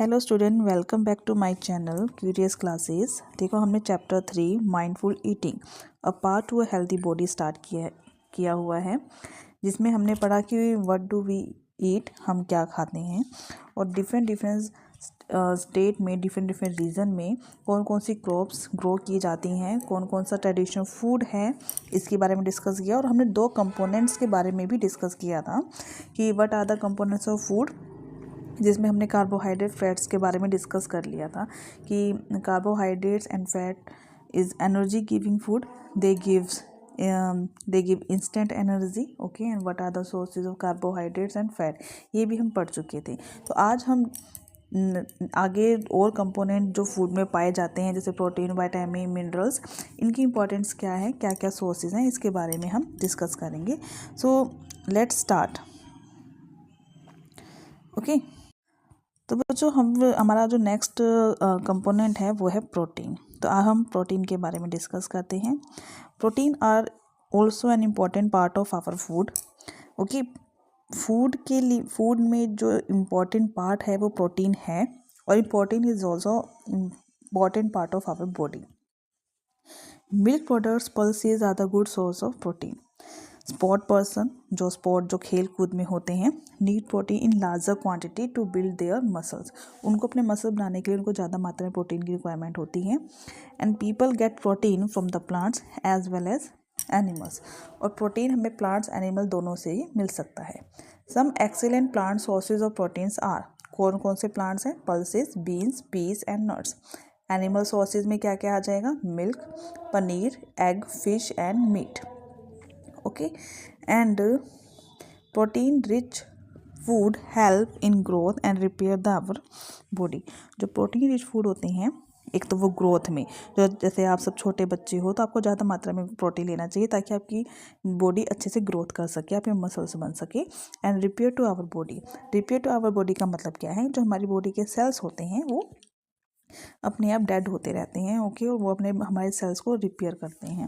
Hello student, welcome back to my channel curious classes. देखो, हमने chapter 3 mindful eating a part to a healthy body start किया हुआ है, जिसमें हमने पढ़ा कि व्हाट डू वी ईट, हम क्या खाते हैं, और डिफरेंट स्टेट में डिफरेंट रीजन में कौन कौन सी क्रॉप्स ग्रो की जाती हैं, कौन कौन सा ट्रेडिशनल फूड है, इसके बारे में डिस्कस किया। और हमने 2 कंपोनेंट्स के बारे में भी डिस्कस किया था कि what are the components of food, जिसमें हमने कार्बोहाइड्रेट फैट्स के बारे में डिस्कस कर लिया था कि carbohydrates and fat is energy giving food, they give instant energy. Okay, and what are the sources of carbohydrates and fat, ये भी हम पढ़ चुके थे। तो आज हम आगे और कंपोनेंट जो फूड में पाए जाते हैं, जैसे प्रोटीन, विटामिन, मिनरल्स, इनकी इंपॉर्टेंस क्या है, क्या क्या सोर्सेज हैं, इसके बारे में हम डिस्कस करेंगे। So let's start. ओके, तो जो हमारा जो नेक्स्ट कंपोनेंट है वो है प्रोटीन। तो आज हम प्रोटीन के बारे में डिस्कस करते हैं। Protein are also an important part of our food. Okay, food में जो इम्पॉर्टेंट पार्ट है वो प्रोटीन है, और protein is also important part of our body. Milk products, pulses are the good source of protein. Sport जो खेल कूद में होते हैं, need protein in larger quantity to build their muscles. उनको अपने मसल बनाने के लिए उनको ज़्यादा मात्रा में प्रोटीन की रिक्वायरमेंट होती है। And people get protein from the plants as well as animals. और प्रोटीन हमें प्लांट्स एनिमल दोनों से ही मिल सकता है। Some excellent plant sources of proteins are, कौन कौन से प्लांट्स हैं? Pulses, beans, peas and nuts. Animal sources में क्या क्या आ जाएगा? Milk, paneer, egg, fish and meat. Okay, and protein rich food help in growth and repair the our body. जो प्रोटीन रिच फूड होते हैं, एक तो वो ग्रोथ में, जो जैसे आप सब छोटे बच्चे हो तो आपको ज़्यादा मात्रा में प्रोटीन लेना चाहिए ताकि आपकी बॉडी अच्छे से ग्रोथ कर सके, आपके मसल्स बन सके। And repair to our body, repair to our body का मतलब क्या है? जो हमारी बॉडी के सेल्स होते हैं वो अपने आप डेड होते रहते हैं। ओके, और वो अपने हमारे सेल्स को रिपेयर करते हैं।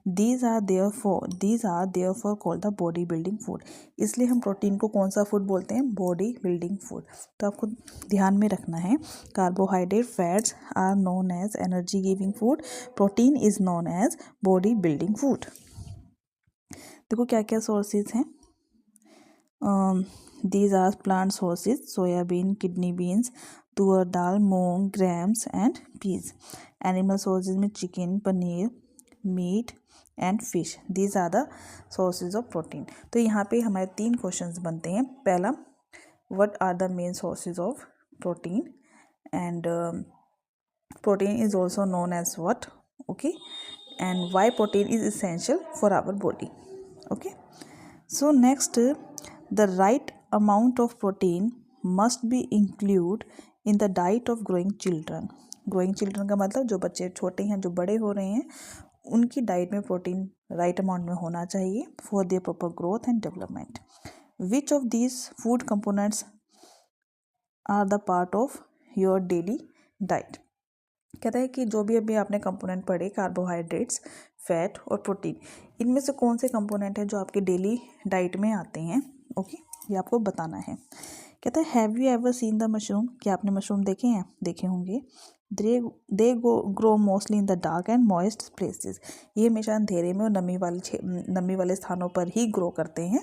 These are therefore called the body building food. इसलिए हम प्रोटीन को कौन सा फूड बोलते हैं? Body building food. तो आपको ध्यान में रखना है, carbohydrate fats are known as energy giving food, protein is known as body building food. देखो क्या क्या सोर्सेज हैं। These are plant sources: soyabean, kidney beans, tuar dal, moong, grams and peas. Animal sources में chicken, paneer, meat and fish. These are the sources of protein. तो यहाँ पे हमारे 3 questions बनते हैं। पहला, what are the main sources of protein, and protein is also known as what. Okay, and why protein is essential for our body. Okay, so next, the right amount of protein must be included in the diet of growing children. growing children का मतलब जो बच्चे छोटे हैं, जो बड़े हो रहे हैं, उनकी डाइट में प्रोटीन राइट अमाउंट में होना चाहिए for their proper growth and development. Which of these food components are the part of your daily diet? कहता है कि जो भी अभी आपने कंपोनेंट पढ़े, कार्बोहाइड्रेट्स, फैट और प्रोटीन, इनमें से कौन से कंपोनेंट हैं जो आपके डेली डाइट में आते हैं? ओके, ये आपको बताना है। कहता है, have you ever seen the mushroom? क्या आपने मशरूम देखे हैं? देखे होंगे। They grow mostly in the dark and moist places. ये हमेशा अंधेरे में और नमी वाले स्थानों पर ही ग्रो करते हैं।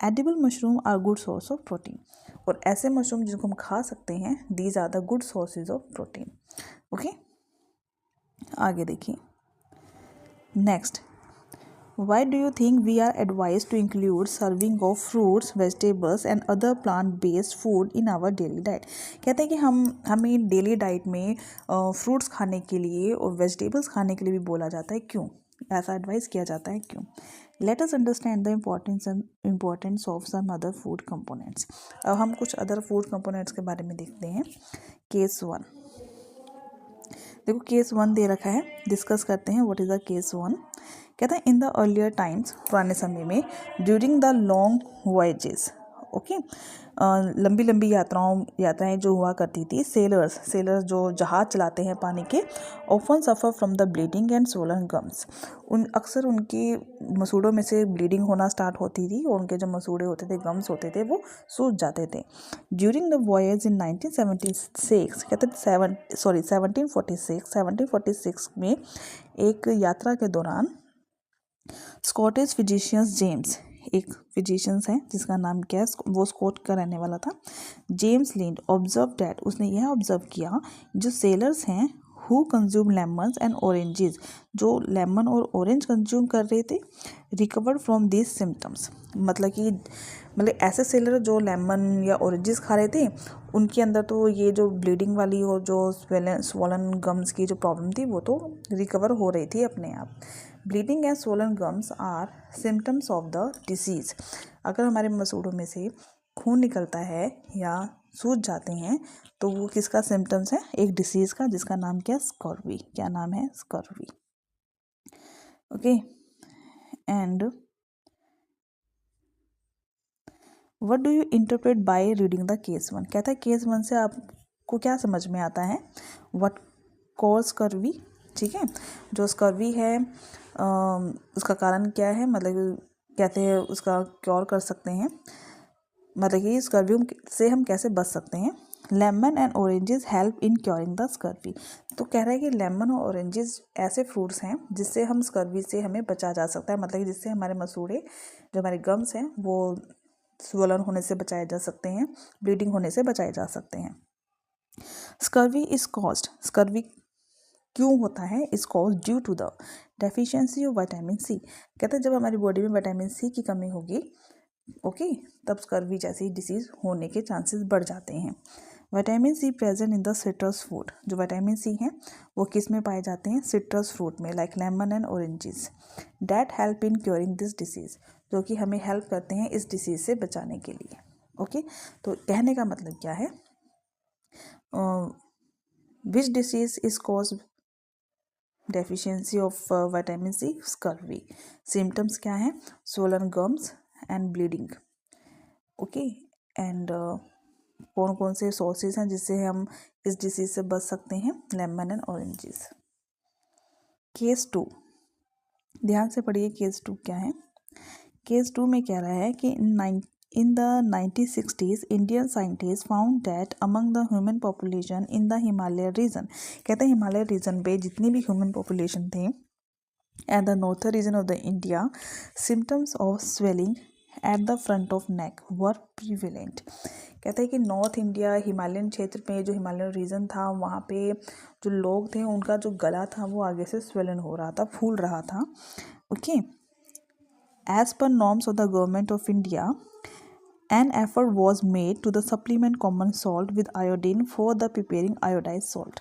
Edible mushroom are good source of protein. और ऐसे मशरूम जिनको हम खा सकते हैं, these are the good sources of protein. Okay, आगे देखिए। Next, why do you think we are advise to include serving of fruits, vegetables and other plant based food in our daily diet? कहते हैं कि हमें daily diet में fruits खाने के लिए और वेजिटेबल्स खाने के लिए भी बोला जाता है। क्यों ऐसा एडवाइस किया जाता है? क्यों? Let us understand the importance of some other food components. अब हम कुछ अदर फूड कंपोनेंट्स के बारे में देखते हैं। केस 1, देखो केस 1 दे रखा है, डिस्कस करते हैं व्हाट इज द केस 1। कहता है, इन द अर्लियर टाइम्स, पुराने समय में, during the long voyages okay. लंबी लंबी यात्राएं जो हुआ करती थी, सेलर्स जो जहाज चलाते हैं पानी के, often suffer from the bleeding and swollen gums. अक्सर उनकी मसूड़ों में से ब्लीडिंग होना स्टार्ट होती थी और उनके जो मसूड़े होते थे, गम्स होते थे, वो सूज जाते थे। ड्यूरिंग द वॉयज इन 1976, कहते 1746 में एक यात्रा के दौरान स्कॉटिश फिजिशियंस जेम्स, एक फिजिशियंस है जिसका नाम क्या है, वो स्कॉट का रहने वाला था, जेम्स लिंड ऑब्जर्व डैट, उसने यह ऑब्जर्व किया जो सेलर्स हैं who consume lemons and oranges, जो लेमन और ऑरेंज कंज्यूम कर रहे थे, रिकवर्ड फ्रॉम दिस सिम्टम्स, मतलब ऐसे सेलर जो लेमन या ऑरेंजेस खा रहे थे, उनके अंदर तो ये जो ब्लीडिंग वाली और जो स्वोलन गम्स की जो प्रॉब्लम थी वो तो रिकवर हो रही थी अपने आप। Bleeding and swollen gums are symptoms of the disease. अगर हमारे मसूड़ों में से खून निकलता है या सूज जाते हैं तो वो किसका सिम्टम्स है, एक डिसीज़ का, जिसका नाम क्या है, स्कर्वी। क्या नाम है, scurvy. Okay, and what do you interpret by reading the case 1। कहता है केस 1 से आपको क्या समझ में आता है, व्हाट कॉज स्कर्वी। ठीक है, जो स्कर्वी है उसका कारण क्या है, मतलब कहते हैं उसका क्योर कर सकते हैं, मतलब कि स्कर्वी से हम कैसे बच सकते हैं। Lemon and oranges help in curing the scurvy. तो कह रहा है कि लेमन और ऑरेंजेस ऐसे फ्रूट्स हैं जिससे हम स्कर्वी से हमें बचा जा सकता है, मतलब कि जिससे हमारे मसूड़े, जो हमारे गम्स हैं, वो स्वोलन होने से बचाए जा सकते हैं, ब्लीडिंग होने से बचाए जा सकते हैं। स्कर्वी इज कॉज्ड, स्कर्वी क्यों होता है, is caused due to the deficiency of vitamin C. कहते हैं जब हमारी बॉडी में विटामिन सी की कमी होगी, ओके, तब स्कर्वी जैसी डिसीज़ होने के चांसेस बढ़ जाते हैं। Vitamin C present in the citrus fruit, जो विटामिन सी हैं वो किस में पाए जाते हैं, सिट्रस फ्रूट में, like lemon and oranges. That help in curing this disease, जो कि हमें हेल्प करते हैं इस डिसीज़ से बचाने के लिए। ओके, तो कहने का मतलब क्या है, which disease is cause deficiency of vitamin C, scurvy. Symptoms क्या है, swollen gums and bleeding. Okay, and कौन कौन से सोर्सेज हैं जिससे हम इस डिसीज से बच सकते हैं, लेमन एंड ऑरेंजेस। केस 2, ध्यान से पढ़िए केस 2 क्या है। केस 2 में कह रहा है कि in the 1960s Indian scientists found that among the human population in the Himalaya region, कहते हैं हिमालय रीजन पे जितनी भी ह्यूमन पॉपुलेशन थे and the northern region of the India, symptoms of swelling at the front of neck were prevalent। कहते हैं कि north India, Himalayan क्षेत्र में, जो हिमालयन रीजन था, वहाँ पे जो लोग थे उनका जो गला था वो आगे से स्वेलन हो रहा था, फूल रहा था। Okay, as per norms of the government of India an effort was made to the supplement common salt with iodine for the preparing iodized salt।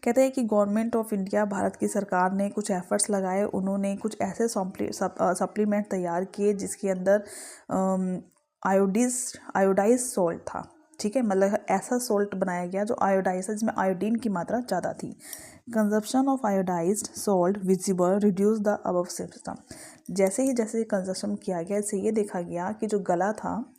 कहते हैं कि गवर्नमेंट ऑफ इंडिया, भारत की सरकार ने कुछ एफर्ट्स लगाए, उन्होंने कुछ ऐसे सप्लीमेंट तैयार किए जिसके अंदर आयोडाइज सॉल्ट था। ठीक है, मतलब ऐसा सॉल्ट बनाया गया जो आयोडाइज है, जिसमें आयोडीन की मात्रा ज़्यादा थी। Consumption of iodised salt visible reduce the above system. जैसे कंजप्शन किया गया, इससे ये देखा गया कि जो गला था,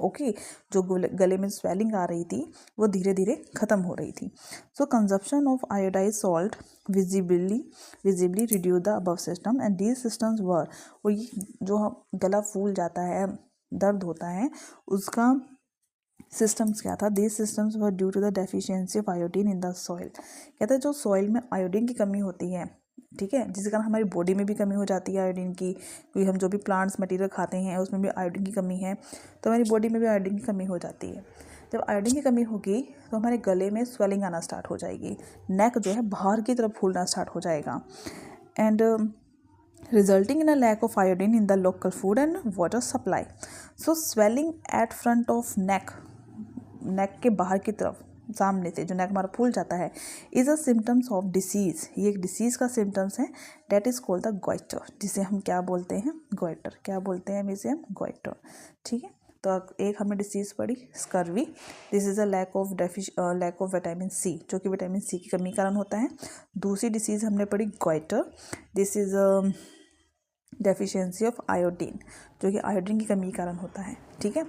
ओके, जो गले में स्वेलिंग आ रही थी वो धीरे धीरे ख़त्म हो रही थी। So consumption of iodise salt visibly reduce the above system and these systems were, और ये जो गला फूल जाता है, दर्द होता है, उसका सिस्टम्स क्या था, these systems were due to the deficiency of iodine in the soil. कहते हैं जो सॉइल में आयोडीन की कमी होती है, ठीक है, जिसके कारण हमारी बॉडी में भी कमी हो जाती है आयोडीन की, क्योंकि हम जो भी प्लांट्स मटेरियल खाते हैं उसमें भी आयोडीन की कमी है, तो हमारी बॉडी में भी आयोडीन की कमी हो जाती है। जब आयोडीन की कमी होगी तो हमारे गले में स्वेलिंग आना स्टार्ट हो जाएगी, नेक जो है बाहर की तरफ फूलना स्टार्ट हो जाएगा, and resulting in a lack of iodine in the local food and water supply. So swelling at front of neck के बाहर की तरफ, सामने से जो नेक हमारा फूल जाता है, is a symptoms of disease, ये एक डिसीज़ का सिम्टम्स है, that is called the goitre, जिसे हम क्या बोलते हैं, गोइटर। क्या बोलते हैं इसे हम, गोइटर। ठीक है, तो एक हमने डिसीज़ पढ़ी scurvy, this is a lack of vitamin C, जो कि विटामिन सी की कमी कारण होता है। दूसरी डिसीज़ हमने पढ़ी goitre, this is deficiency of iodine, जो कि आयोडीन की कमी के कारण होता है, ठीक है।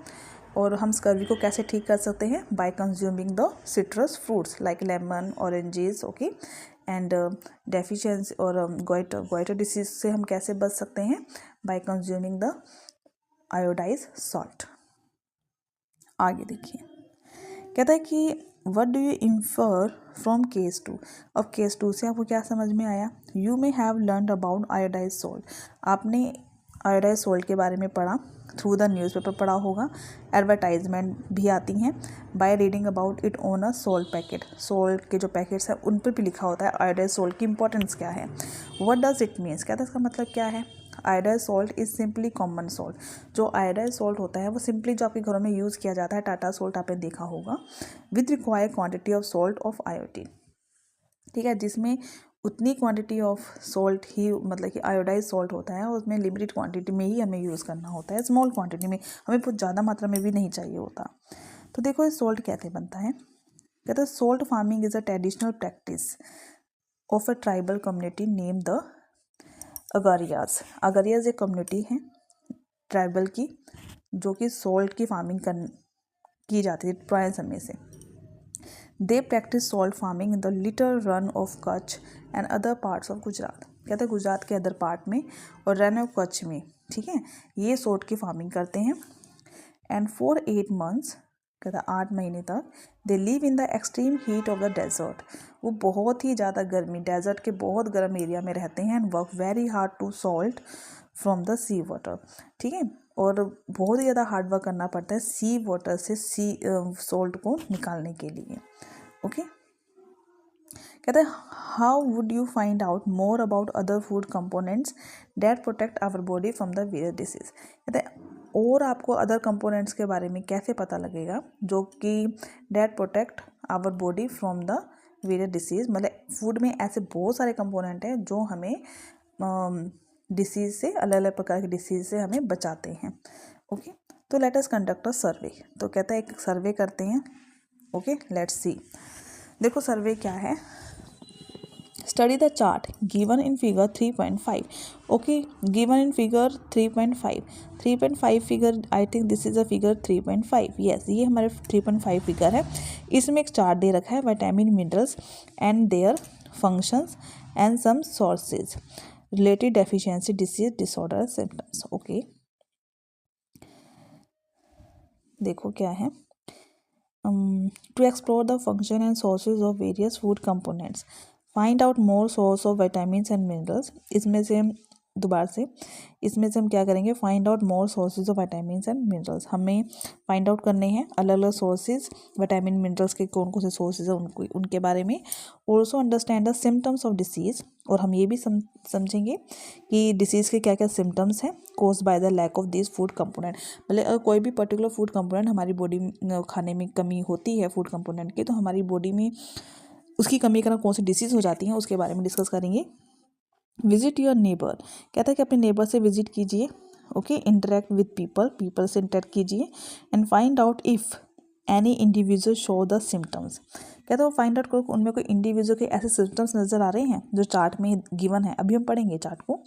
और हम स्कर्वी को कैसे ठीक कर सकते हैं? By consuming the citrus fruits like lemon, oranges, okay. And deficiency और गोइटर डिसीज से हम कैसे बच सकते हैं? By consuming the iodise salt. आगे देखिए, कहता है कि what do you infer from case 2। अब केस 2 से आपको क्या समझ में आया? You may have learn about iodise salt. आपने आयोडाइज सोल्ट के बारे में पढ़ा, थ्रू द न्यूज़पेपर पढ़ा होगा, एडवर्टाइजमेंट भी आती हैं, by reading about it on a salt packet. Salt के जो पैकेट्स हैं उन पर भी लिखा होता है आयोडाइज सोल्ट की इंपॉर्टेंस क्या है। व्हाट डज इट मीन्स, कहता है इसका मतलब क्या है? Iodise salt is simply common salt. जो आयोडाइज सॉल्ट होता है वो सिंपली जो आपके घरों में यूज़ किया जाता है, टाटा सॉल्ट आपने देखा होगा, with required quantity of salt of iodine, ठीक है, जिसमें उतनी क्वांटिटी ऑफ सॉल्ट ही, मतलब कि आयोडाइज सॉल्ट होता है, उसमें लिमिटेड क्वांटिटी में ही हमें यूज़ करना होता है, स्मॉल क्वांटिटी में, हमें बहुत ज़्यादा मात्रा में भी नहीं चाहिए होता। तो देखो ये सॉल्ट कैसे बनता है। कहते हैं salt farming is a traditional practice of a tribal community name the Agariyas. Agariyas एक कम्युनिटी है ट्राइबल की, जो कि सॉल्ट की फार्मिंग की जाती थी पुराने समय से। They practice salt farming in the little Rann of Kutch and other parts of Gujarat. कहते हैं गुजरात के अदर पार्ट में और रन ऑफ कच्छ में, ठीक है, ये सॉल्ट की फार्मिंग करते हैं। एंड फॉर 8 months, कहता 8 महीने तक, they live in the extreme heat of the desert. वो बहुत ही ज़्यादा गर्मी, डेजर्ट के बहुत गर्म एरिया में रहते हैं। And work very hard to salt from the sea water, ठीक है, और बहुत ही ज़्यादा हार्ड वर्क करना पड़ता है सी वाटर से सॉल्ट को निकालने के लिए, ओके। कहते हैं how would you find out more about other food components that protect our body from the various disease. कहते हैं और आपको अदर कंपोनेंट्स के बारे में कैसे पता लगेगा जो कि that protect our body from the various disease. मतलब फूड में ऐसे बहुत सारे कंपोनेंट हैं जो हमें डिसीज से, अलग अलग प्रकार के डिसीज से हमें बचाते हैं, ओके। तो लेट अस कंडक्ट अ सर्वे। तो कहता है एक सर्वे करते हैं, ओके, लेट्स सी। देखो सर्वे क्या है। Study the chart given in figure 3.5, okay, given in figure 3.5 figure, I think this is a figure 3.5, yes, ये हमारे 3.5 फिगर है। इसमें एक चार्ट दे रखा है vitamin minerals and their functions and some sources related deficiency disease disorder symptoms, okay. देखो क्या है, to explore the function and sources of various food components, find out more source of vitamins and minerals। इसमें से दोबारा से इसमें से हम क्या करेंगे, find out more sources of vitamins and minerals. हमें फाइंड आउट करने हैं अलग अलग सोर्सेज विटामिन मिनरल्स के, कौन कौन से सोर्सेज हैं उनके बारे में। Also understand the symptoms of disease, और हम ये भी समझेंगे कि डिसीज़ के क्या क्या सिम्टम्स हैं caused by the lack of this food component. मतलब अगर कोई भी पर्टिकुलर फूड कंपोनेंट हमारी बॉडी में खाने में कमी होती है फूड कंपोनेंट की, तो हमारी बॉडी में उसकी कमी के कारण कौन सी डिसीज़ हो जाती हैं उसके बारे में डिस्कस करेंगे। विजिट योर नेबर, कहता है कि अपने नेबर से विजिट कीजिए, ओके, इंटरेक्ट विद पीपल से इंटरेक्ट कीजिए, and find out if any individual show the symptoms. कहते हैं वो फाइंड आउट करो उनमें कोई इंडिविजुअल के ऐसे सिम्टम्स नज़र आ रहे हैं जो चार्ट में गिवन है। अभी हम पढ़ेंगे चार्ट को।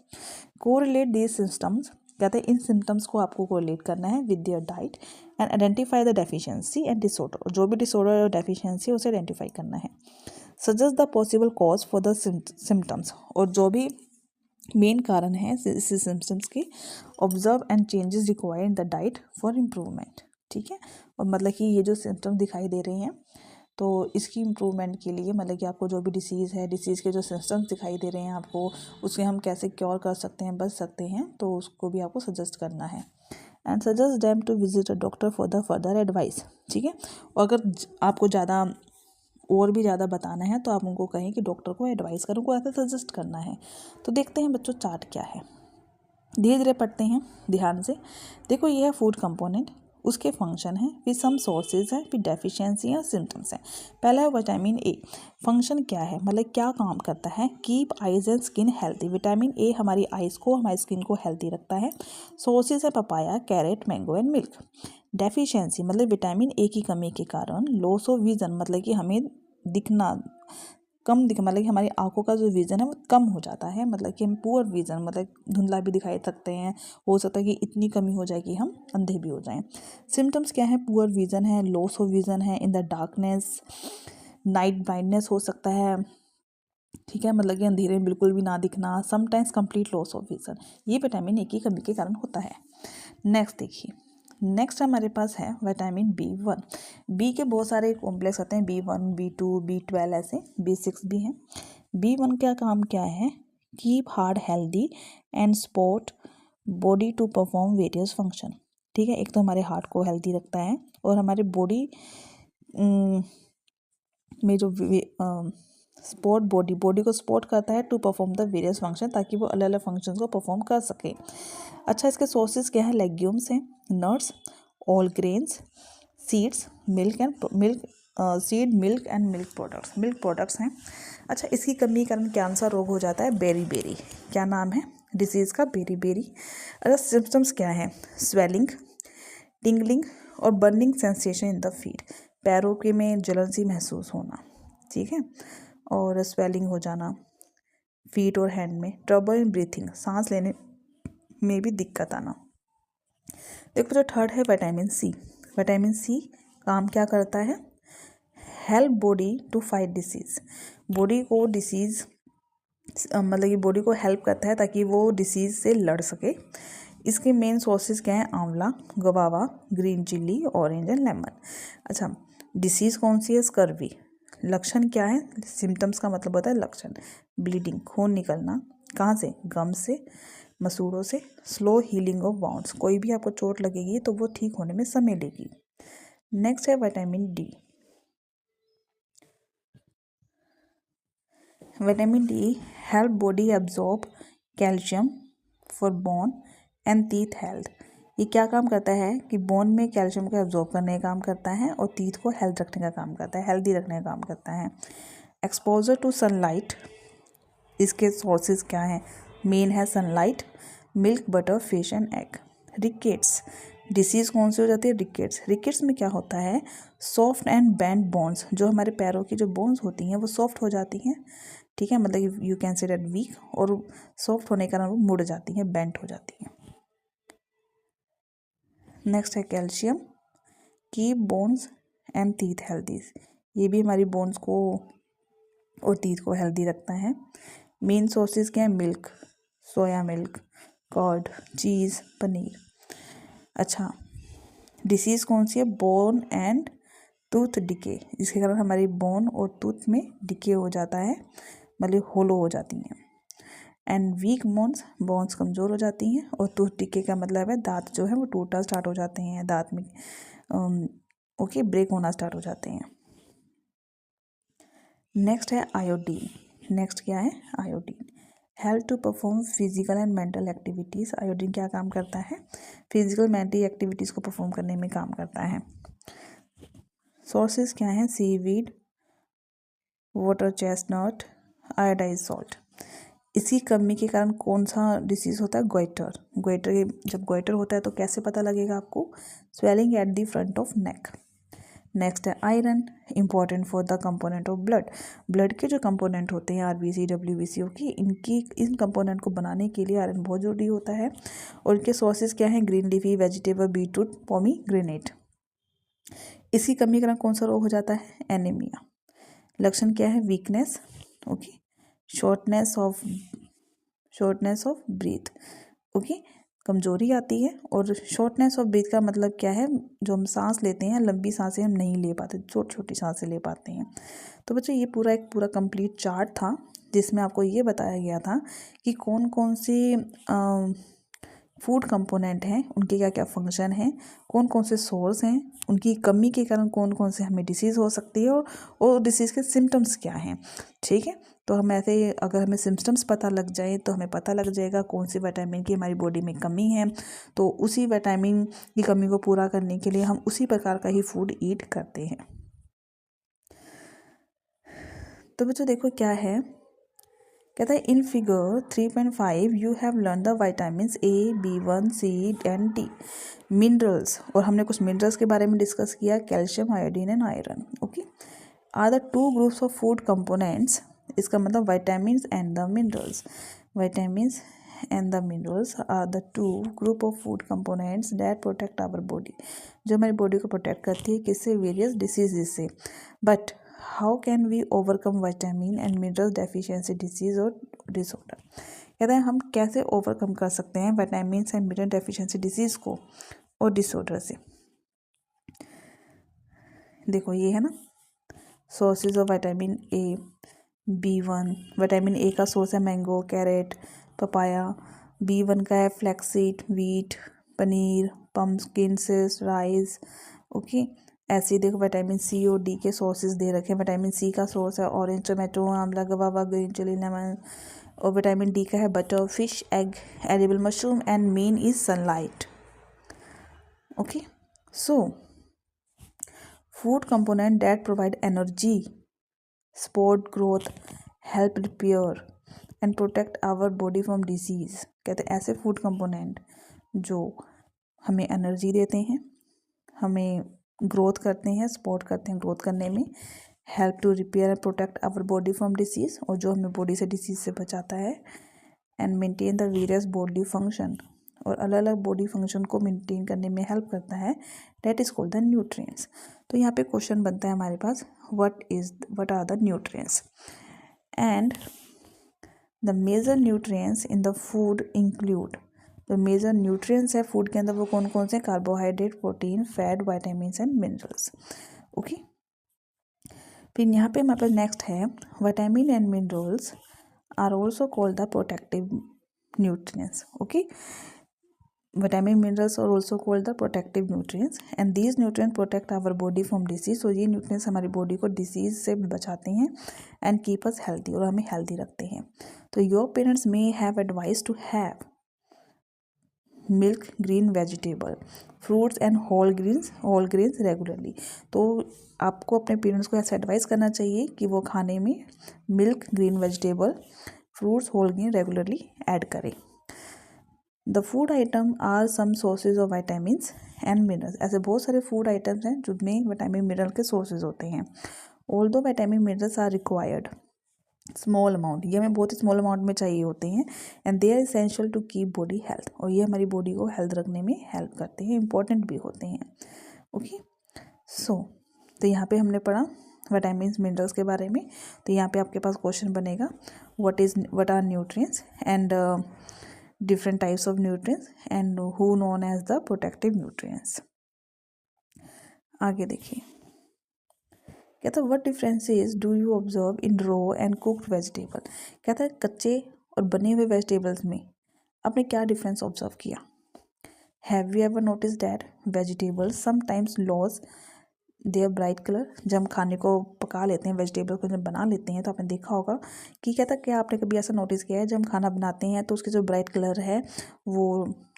कोरिलेट दीज सिम्टम्स, कहते हैं इन सिम्टम्स को आपको कोरिलेट करना है with your diet and identify the deficiency and disorder. जो भी डिसऑर्डर और डेफिशिएंसी उसे आइडेंटिफाई करना है। Suggest the possible cause for the symptoms, और जो भी मेन कारण है इस सिम्टम्स के, observe and changes required in the diet for improvement, ठीक है। और मतलब कि ये जो सिम्टम्स दिखाई दे रहे हैं तो इसकी इम्प्रूवमेंट के लिए, मतलब कि आपको जो भी डिसीज़ है, डिसीज़ के जो सिम्टम्स दिखाई दे रहे हैं आपको, उसके हम कैसे क्योर कर सकते हैं, बच सकते हैं, तो उसको भी आपको सजेस्ट करना है। And suggest them to visit a doctor for the further advice, ठीक है। और अगर आपको ज़्यादा और भी ज़्यादा बताना है तो आप उनको कहें कि डॉक्टर को एडवाइस करो, उनको ऐसा सजेस्ट करना है। तो देखते हैं बच्चों चार्ट क्या है, धीरे धीरे पढ़ते हैं ध्यान से। देखो ये है फूड कंपोनेंट, उसके फंक्शन है, फिर सम सोर्सेज हैं, फिर डेफिशिएंसी और सिम्टम्स हैं। पहला है विटामिन ए। फंक्शन क्या है, मतलब क्या काम करता है, keep eyes and skin healthy. Vitamin A हमारी आइज़ को, हमारी स्किन को हेल्थी रखता है। सोर्सेज है papaya, carrot, mango and milk. Deficiency मतलब विटामिन ए की कमी के कारण लॉस ऑफ विजन, मतलब कि हमें दिखना, कम दिख, मतलब कि हमारी आंखों का जो विज़न है वो कम हो जाता है, मतलब कि हम पुअर विज़न, मतलब धुंधला भी दिखाई सकते हैं, हो सकता है कि इतनी कमी हो जाए कि हम अंधे भी हो जाएं। सिम्टम्स क्या है? पुअर विज़न है, लॉस ऑफ विज़न है, in the darkness, night blindness हो सकता है, ठीक है, मतलब कि अंधेरे में बिल्कुल भी ना दिखना, sometimes complete loss of vision, ये विटामिन ए की कमी के कारण होता है। नेक्स्ट देखिए, नेक्स्ट हमारे पास है विटामिन B1। बी के बहुत सारे कॉम्प्लेक्स आते हैं, B1, B2, B12 ऐसे, B6 भी हैं। B1 का काम क्या है? Keep heart healthy and support body to perform various function, ठीक है। एक तो हमारे हार्ट को हेल्दी रखता है और हमारे बॉडी में जो सपोर्ट बॉडी को सपोर्ट करता है to perform the various function, ताकि वो अलग अलग फंक्शंस को परफॉर्म कर सके। अच्छा, इसके सोर्सेज क्या है? लेग्यूम्स हैं, nuts, all grains, seeds, milk and milk products हैं। अच्छा, इसकी कमी के कारण कौन सा रोग हो जाता है? बेरी, क्या नाम है डिसीज़ का? बेरी। अच्छा, सिम्टम्स क्या है? स्वेलिंग, टिंगलिंग और burning sensation in the feet, पैरों के में जलन सी महसूस होना, ठीक है, और स्वेलिंग हो जाना फीट और हैंड में, ट्रबल इन ब्रीथिंग, सांस लेने में भी दिक्कत आना। देखो जो थर्ड है विटामिन सी। विटामिन सी काम क्या करता है? Help body to fight disease, body को डिसीज़ मतलब कि बॉडी को हेल्प करता है ताकि वो डिसीज़ से लड़ सके। इसके मेन सोर्सेज क्या हैं? आंवला, गवावा, green chilli, orange and lemon. अच्छा, डिसीज़ कौन सी है? स्कर्वी। लक्षण क्या है? सिम्टम्स का मतलब होता है लक्षण, ब्लीडिंग, खून निकलना, कहाँ से? गम से, मसूड़ों से, स्लो हीलिंग ऑफ वाउंड्स, कोई भी आपको चोट लगेगी तो वो ठीक होने में समय लेगी। नेक्स्ट है vitamin D. Vitamin D help body absorb calcium for bone and teeth health. ये क्या काम करता है कि बोन में कैल्शियम को एब्जॉर्ब करने का काम करता है और टीथ को हेल्थ रखने का काम करता है, हेल्दी रखने का काम करता है। एक्सपोजर टू सनलाइट, इसके सोर्सेज क्या हैं? मेन है sunlight, milk, butter, fish and egg. Rickets, disease कौन सी हो जाती है? रिकेट्स में क्या होता है? सॉफ्ट एंड बेंड बोन्स, जो हमारे पैरों की जो बोन्स होती हैं वो सॉफ्ट हो जाती हैं, ठीक है, मतलब you can say that weak, और सॉफ्ट होने के कारण वो मुड़ जाती हैं, बेंट हो जाती हैं। नेक्स्ट है calcium, keep bones and teeth healthy, ये भी हमारी बोन्स को और टीथ को हेल्दी रखता है। मेन सोर्सेज क्या है? मिल्क, सोया मिल्क, कर्ड, चीज़, पनीर। अच्छा, डिसीज़ कौन सी है? बोन एंड टूथ डिके, इसके कारण हमारी बोन और टूथ में डिके हो जाता है, मतलब होलो हो जाती हैं। एंड वीक बोन्स कमज़ोर हो जाती हैं, और टूथ डिके का मतलब है दांत जो है वो टूटना स्टार्ट हो जाते हैं, दांत में ब्रेक होना स्टार्ट हो जाते हैं। नेक्स्ट है आयोडीन। नेक्स्ट क्या है? Iodine help to perform physical and mental activities. Iodine क्या काम करता है? फिजिकल मेंटल एक्टिविटीज़ को परफॉर्म करने में काम करता है। सोर्सेज क्या हैं? Seaweed, water chestnut, iodise salt. इसी कमी के कारण कौन सा डिसीज़ होता है? गोइटर। जब गोइटर होता है तो कैसे पता लगेगा आपको? Swelling at the front of neck. Next है iron, important for the component of blood के जो कंपोनेंट होते हैं आरबीसी, डब्ल्यूबीसी, ओके, इन कंपोनेंट को बनाने के लिए आयरन बहुत जरूरी होता है। और इनके सोर्सेज क्या हैं? Green leafy vegetable, beetroot, pomegranate. इसी कमी के कारण कौन सा रोग हो जाता है? एनीमिया। लक्षण क्या है? Weakness, okay, shortness of breath, okay, कमजोरी आती है। और शॉर्टनेस ऑफ ब्रीथ का मतलब क्या है? जो हम सांस लेते हैं, लंबी सांसें हम नहीं ले पाते, छोटी छोटी सांसें ले पाते हैं। तो बच्चों ये पूरा कंप्लीट चार्ट था जिसमें आपको ये बताया गया था कि कौन कौन सी फूड कंपोनेंट हैं, उनके क्या क्या फंक्शन हैं, कौन कौन से सोर्स हैं, उनकी कमी के कारण कौन कौन से हमें डिसीज़ हो सकती है, और डिसीज़ के सिम्टम्स क्या हैं, ठीक है। तो हम ऐसे अगर हमें सिम्टम्स पता लग जाए तो हमें पता लग जाएगा कौन सी विटामिन की हमारी बॉडी में कमी है, तो उसी विटामिन की कमी को पूरा करने के लिए हम उसी प्रकार का ही फूड ईट करते हैं। तो बच्चों देखो क्या है, कहता है in figure 3.5 you have learn the vitamins A, B1, C and D, minerals, और हमने कुछ मिनरल्स के बारे में डिस्कस किया, calcium, iodine and iron, okay, are the 2 groups of food components इसका मतलब vitamins and the minerals. Vitamins and the minerals are the two group of food components that protect our body. जो हमारी body को protect करती है किससे? Various diseases से. But how can we overcome vitamin and mineral deficiency disease और disorder? कहते हैं हम कैसे ओवरकम कर सकते हैं vitamin and mineral deficiency disease को और डिसऑर्डर से. देखो ये है ना sources of vitamin A. B1 vitamin A का सोर्स है मैंगो, कैरेट, पपाया. B1 का है flaxseed, wheat, paneer, pumpkin seeds, rice. Okay. ऐसे ही देखो विटामिन सी और डी के सोर्सेज दे रखे हैं. विटामिन सी का सोर्स है ऑरेंज, टोमेटो, आंवला, गवावा, ग्रीन चिली, लेमन. और विटामिन डी का है butter, fish, egg, edible mushroom and main is sunlight. Okay. So food component that provide energy, support growth, help repair and protect our body from disease. कहते हैं ऐसे food component जो हमें energy देते हैं, हमें ग्रोथ करते हैं, सपोर्ट करते हैं ग्रोथ करने में, help to repair and protect our body from disease, और जो हमें बॉडी से डिसीज से बचाता है, and maintain the various body function, और अलग अलग बॉडी फंक्शन को मेंटेन करने में हेल्प करता है. That is called the nutrients. तो यहाँ पे क्वेश्चन बनता है हमारे पास what are the nutrients. And the major nutrients in the food include, जो मेजर न्यूट्रिएंट्स है फूड के अंदर वो कौन कौन से? Carbohydrate, protein, fat, vitamins and minerals. Okay. फिर यहाँ पे हमारे पास नेक्स्ट है vitamin and minerals are also called the protective nutrients. Okay. Vitamin minerals are also called the protective nutrients and these nutrients protect our body from disease. So ये nutrients हमारी body को disease से बचाते हैं and keep us healthy, और हमें healthy रखते हैं. तो your parents may have advised to have milk, green vegetable, fruits and whole grains regularly. तो आपको अपने पेरेंट्स को ऐसा एडवाइस करना चाहिए कि वो खाने में milk, green vegetable, fruits, whole grain regularly add करें. The food item are some sources of vitamins and minerals. ऐसे बहुत सारे फूड आइटम्स हैं जिनमें विटामिन मिनरल के सोर्सेज होते हैं. Although vitamin minerals are required small amount, ये हमें बहुत ही स्मॉल अमाउंट में चाहिए होते हैं, and they are essential to keep body health, और ये हमारी बॉडी को हेल्थ रखने में हेल्प करते हैं, इंपॉर्टेंट भी होते हैं. ओके. सो तो यहाँ पे हमने पढ़ा विटामिन्स मिनरल्स के बारे में. तो यहाँ पे आपके पास क्वेश्चन बनेगा what are nutrients and different types of nutrients and who known as the protective nutrients. आगे देखिए कहता है what differences do you observe in raw and cooked vegetable. कहता है कच्चे और बने हुए वेजिटेबल्स में आपने क्या डिफरेंस ऑब्जर्व किया. Have you ever notice that vegetables sometimes loss their bright colour. जब हम खाने को पका लेते हैं, वेजिटेबल को जब बना लेते हैं, तो आपने देखा होगा कि कहता क्या आपने कभी ऐसा नोटिस किया है जब हम खाना बनाते हैं तो उसके जो ब्राइट कलर है वो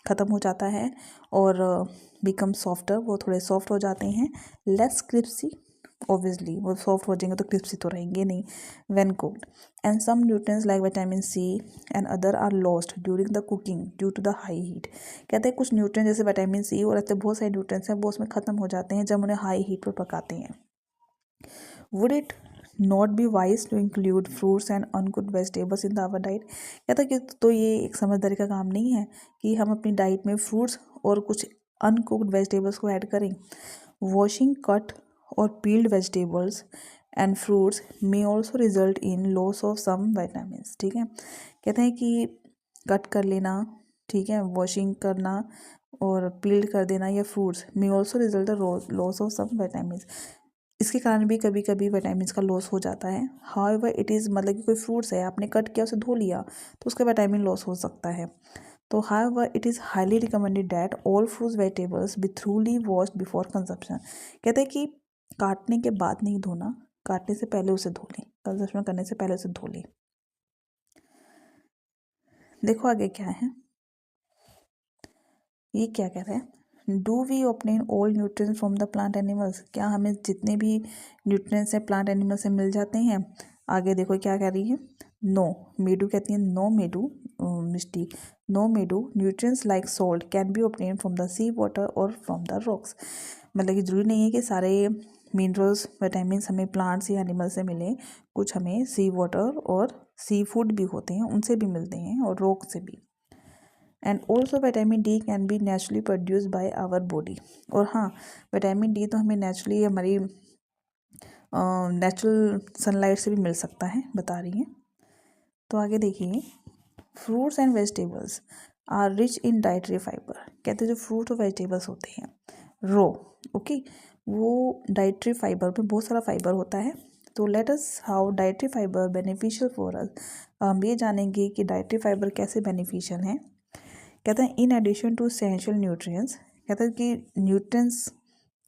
ख़त्म हो जाता है और बिकम सॉफ्टर, वो थोड़े सॉफ्ट हो जाते हैं, लेस क्रिस्पी. ऑब्वियसली वो सॉफ्ट हो जाएंगे तो क्रिस्पी तो रहेंगे नहीं when cooked. And some nutrients like vitamin C and other are lost during the cooking due to the high heat. कहते हैं कुछ न्यूट्रिएंट्स जैसे विटामिन सी और ऐसे बहुत सारे न्यूट्रिएंट्स हैं वो उसमें ख़त्म हो जाते हैं जब उन्हें हाई हीट पर पकाते हैं. Would it not be wise to include fruits and uncooked vegetables in the our diet. कहता है कि तो ये एक समझदारी का काम नहीं है कि हम अपनी डाइट में फ्रूट्स और कुछ अनकुक्ड वेजिटेबल्स को ऐड करें. वॉशिंग कट और peeled vegetables and fruits may also result in loss of some vitamins. ठीक है. कहते हैं कि कट कर लेना, ठीक है, वॉशिंग करना और पील्ड कर देना या fruits may also result the loss of some vitamins. इसके कारण भी कभी कभी विटामिन्स का लॉस हो जाता है. हाउएवर इट इज़ मतलब कि कोई फ्रूट्स है आपने कट किया उसे धो लिया तो उसका विटामिन लॉस हो सकता है. तो however it is highly recommended that all fruits vegetables be thoroughly washed before consumption. कहते हैं कि काटने के बाद नहीं धोना, काटने से पहले उसे धो लें, कंजप्शन करने से पहले उसे धो लें. देखो आगे क्या है, ये क्या कह रहा है. Do we obtain all nutrients from the plant animals. क्या हमें जितने भी न्यूट्रिएंट्स हैं प्लांट एनिमल से मिल जाते हैं. आगे देखो क्या कह रही है. नो मेडू कहती है नो मेडू मिस्टी नो मेडू nutrients like salt can be obtain from the sea water और फ्रॉम द रॉक्स. मतलब कि जरूरी नहीं है कि सारे मिनरल्स विटामिन्स हमें प्लांट्स या एनिमल से मिले, कुछ हमें सी वाटर और सी फूड भी होते हैं उनसे भी मिलते हैं और रॉक से भी। And also vitamin D can be naturally produce by our body. और हाँ, विटामिन डी तो हमें नेचुरली हमारी नेचुरल सनलाइट से भी मिल सकता है, बता रही हैं। तो आगे देखिए, fruits and vegetables are rich in dietary fibre. कहते हैं जो फ्रूट और वेजिटेबल्स होते हैं रो, ओके, वो डाइटरी फाइबर में बहुत सारा फाइबर होता है। तो let us how dietary fibre beneficial for us. हम ये जानेंगे कि डाइटरी फाइबर कैसे बेनिफिशियल हैं। कहते हैं in addition to essential nutrients, कहते हैं कि न्यूट्रिएंट्स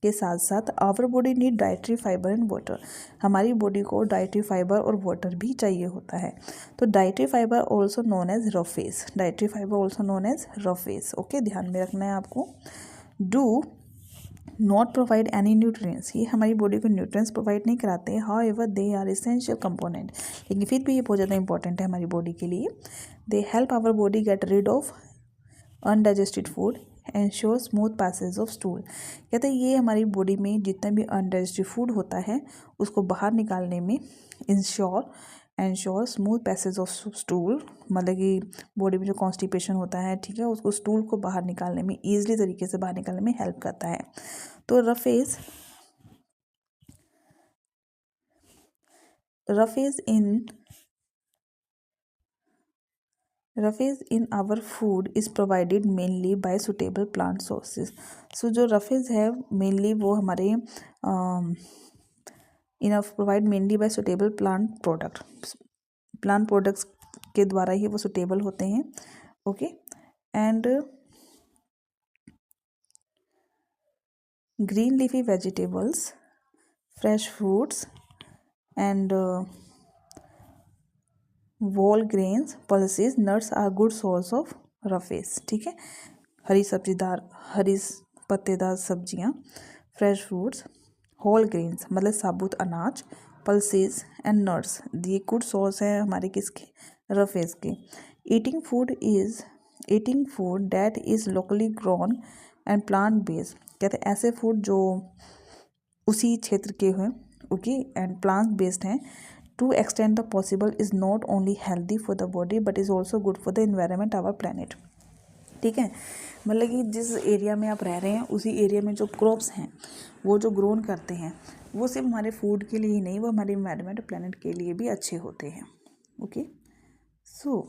के साथ साथ our body need dietary fibre and water. हमारी बॉडी को डाइटरी फाइबर और वाटर भी चाहिए होता है। तो dietary fibre also known as roughage, dietary fibre also known as roughage, okay, ध्यान में रखना है आपको। Do not provide any nutrients, ये हमारी बॉडी को न्यूट्रिएंट्स प्रोवाइड नहीं कराते, however they are essential component, लेकिन फिर भी ये बहुत ज़्यादा इंपॉर्टेंट है हमारी बॉडी के लिए। They help our body get rid of undigested food, ensure smooth passage of stool. कहते हैं ये हमारी बॉडी में जितना भी अनडाइजेस्टेड फूड होता है उसको बाहर निकालने में ensure smooth passage of stool, मतलब कि बॉडी में जो कॉन्स्टिपेशन होता है, ठीक है, उसको स्टूल को बाहर निकालने में ईजिली तरीके से बाहर निकालने में हेल्प करता है। तो roughage in our food is provided mainly by suitable plant sources. So जो रफेज है मेनली वो हमारे provide mainly by suitable plant products के द्वारा ही वो सुटेबल होते हैं, okay. And green leafy vegetables, fresh fruits and whole grains, pulses, nuts are good source of roughage, ठीक है। हरी पत्तेदार सब्जियां, फ्रेश फ्रूट्स, होल ग्रेन्स मतलब साबुत अनाज, पल्सेस एंड नट्स, ये गुड सोर्स है हमारे किसके, रफेज के। Eating food that is locally grown and plant based, कहते हैं ऐसे फूड जो उसी क्षेत्र के हैं, ओके, एंड प्लांट बेस्ड हैं। To extend the possible is not only healthy for the body but is also good for the environment our planet, ठीक है। मतलब कि जिस एरिया में आप रह रहे हैं उसी एरिया में जो क्रॉप्स हैं वो जो ग्रोन करते हैं वो सिर्फ हमारे फूड के लिए ही नहीं, वो हमारे इन्वायरमेंट प्लानट के लिए भी अच्छे होते हैं, okay. So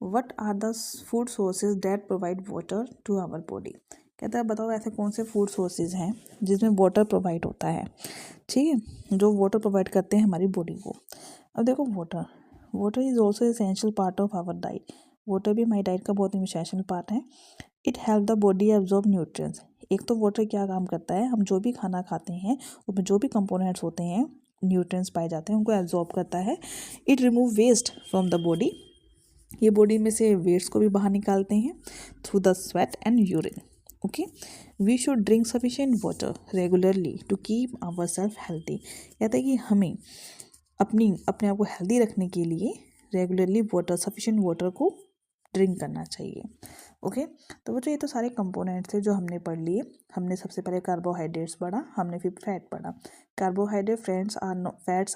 what are the food sources that provide water to our body. कहता है बताओ ऐसे कौन से फूड सोर्सेज हैं जिसमें वाटर प्रोवाइड होता है, ठीक है, जो वाटर प्रोवाइड करते हैं हमारी बॉडी को। अब देखो water is also essential part of our diet, water भी हमारी डाइट का बहुत ही एसेंशियल पार्ट है। It help the body absorb nutrients. एक तो वाटर क्या काम करता है, हम जो भी खाना खाते हैं उसमें जो भी कंपोनेंट्स होते हैं, न्यूट्रिएंट्स पाए जाते हैं, उनको एब्जॉर्ब करता है। It remove waste from the body, ये बॉडी में से वेस्ट को भी बाहर निकालते हैं through the sweat and urine, okay. We should drink sufficient water regularly to keep our self healthy. कहते हैं कि हमें अपने आप को हेल्दी रखने के लिए रेगुलरली सफिशिएंट वाटर को ड्रिंक करना चाहिए, ओके। तो वो जो ये तो सारे कंपोनेंट्स थे जो हमने पढ़ लिए। हमने सबसे पहले कार्बोहाइड्रेट्स पढ़ा, हमने फिर फैट पढ़ा। Carbohydrate fats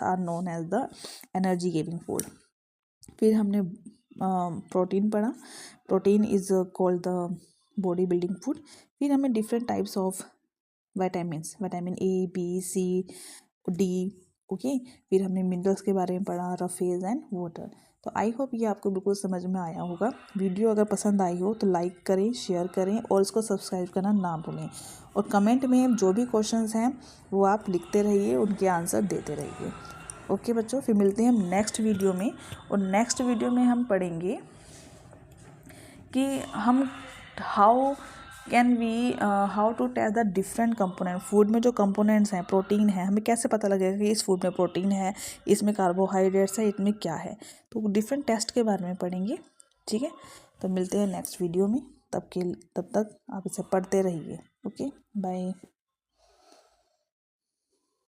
are known as the energy giving food. फिर हमने प्रोटीन पढ़ा, protein is called the body building food. फिर हमें different types of vitamin A B C D, okay. फिर हमने मिनरल्स के बारे में पढ़ा, रफेज एंड वाटर। तो आई होप ये आपको बिल्कुल समझ में आया होगा। वीडियो अगर पसंद आई हो तो लाइक करें, शेयर करें और इसको सब्सक्राइब करना ना भूलें। और कमेंट में जो भी क्वेश्चंस हैं वो आप लिखते रहिए, उनके आंसर देते रहिए, ओके बच्चों। फिर मिलते हैं हम नेक्स्ट वीडियो में, और नेक्स्ट वीडियो में हम पढ़ेंगे कि हम how to test the different component. Food में जो कंपोनेंट्स हैं, प्रोटीन है, हमें कैसे पता लगेगा कि इस फूड में प्रोटीन है, इसमें कार्बोहाइड्रेट्स है, इसमें क्या है। तो डिफरेंट टेस्ट के बारे में पढ़ेंगे, ठीक है। तो मिलते हैं नेक्स्ट वीडियो में, तब तक आप इसे पढ़ते रहिए, ओके, बाय।